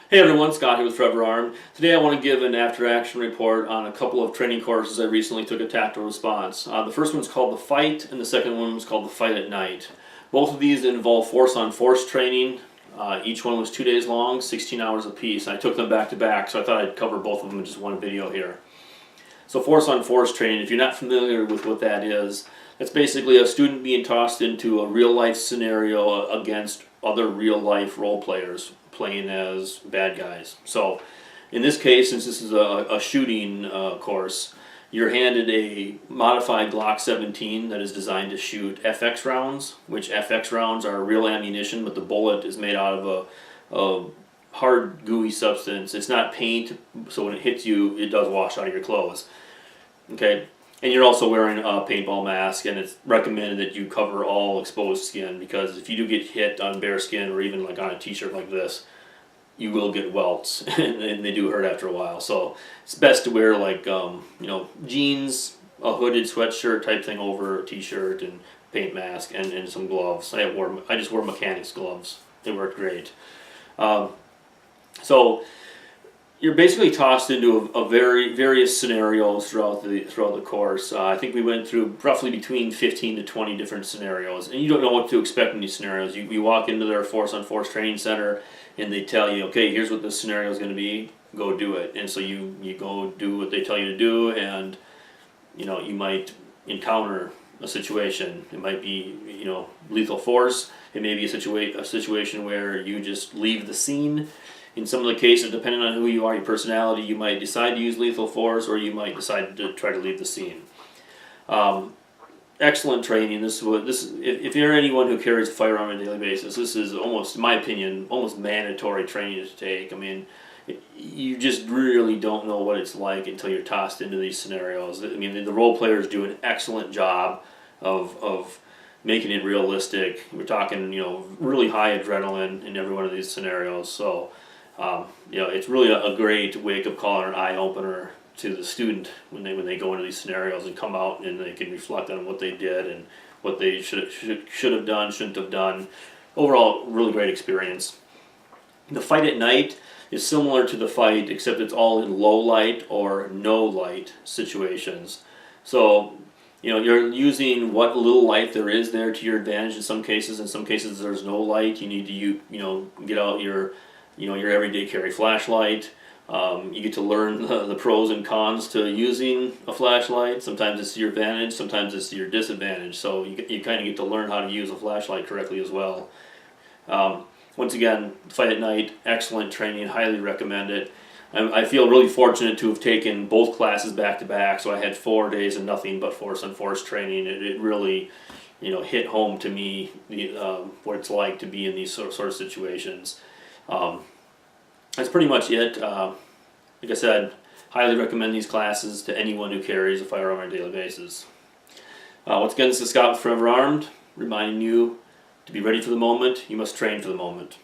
Hey everyone, Scott here with Forever Armed. Today I want to give an after-action report on a couple of training courses I recently took at Tactical Response. The first one's called The Fight, and the second one was called The Fight at Night. Both of these involve force-on-force training. Each one was 2 days long, 16 hours apiece. I took them back-to-back, so I thought I'd cover both of them in just one video here. So force-on-force training, if you're not familiar with what that is, that's basically a student being tossed into a real-life scenario against other real-life role players playing as bad guys. So in this case, since this is a shooting course, you're handed a modified Glock 17 that is designed to shoot FX rounds, which FX rounds are real ammunition, but the bullet is made out of a hard gooey substance. It's not paint, so when it hits you, it does wash out of your clothes. Okay, and you're also wearing a paintball mask, and it's recommended that you cover all exposed skin, because if you do get hit on bare skin or even like on a t-shirt like this, you will get welts, and they do hurt after a while. So it's best to wear like jeans, a hooded sweatshirt type thing over a t-shirt, and paint mask, and some gloves. I just wore mechanics gloves. They worked great. So you're basically tossed into various scenarios throughout the course. I think we went through roughly between 15 to 20 different scenarios, and you don't know what to expect in these scenarios. You walk into their force-on-force training center, and they tell you, okay, here's what this scenario is going to be. Go do it. And so you go do what they tell you to do, and you might encounter a situation. It might be lethal force. It may be a situation where you just leave the scene. In some of the cases, depending on who you are, your personality, you might decide to use lethal force, or you might decide to try to leave the scene. Excellent training. If you're anyone who carries a firearm on a daily basis, this is almost, in my opinion, almost mandatory training to take. I mean, you just really don't know what it's like until you're tossed into these scenarios. I mean, the role players do an excellent job of making it realistic. We're talking, really high adrenaline in every one of these scenarios. So, it's really a great wake-up call or an eye-opener to the student when they go into these scenarios and come out, and they can reflect on what they did and what they should have done, shouldn't have done. Overall, really great experience. The Fight at Night is similar to the Fight, except it's all in low light or no light situations. So you're using what little light there is there to your advantage in some cases. In some cases there's no light. You need to get out your everyday carry flashlight. You get to learn the pros and cons to using a flashlight. Sometimes it's to your advantage, sometimes it's to your disadvantage. So you kind of get to learn how to use a flashlight correctly as well. Once again, Fight at Night, excellent training, highly recommend it. I feel really fortunate to have taken both classes back to back, so I had 4 days of nothing but force-on-force training. It really hit home to me what it's like to be in these sort of situations. That's pretty much it. Like I said, highly recommend these classes to anyone who carries a firearm on a daily basis. Once again, this is Scott with Forever Armed, reminding you to be ready for the moment. You must train for the moment.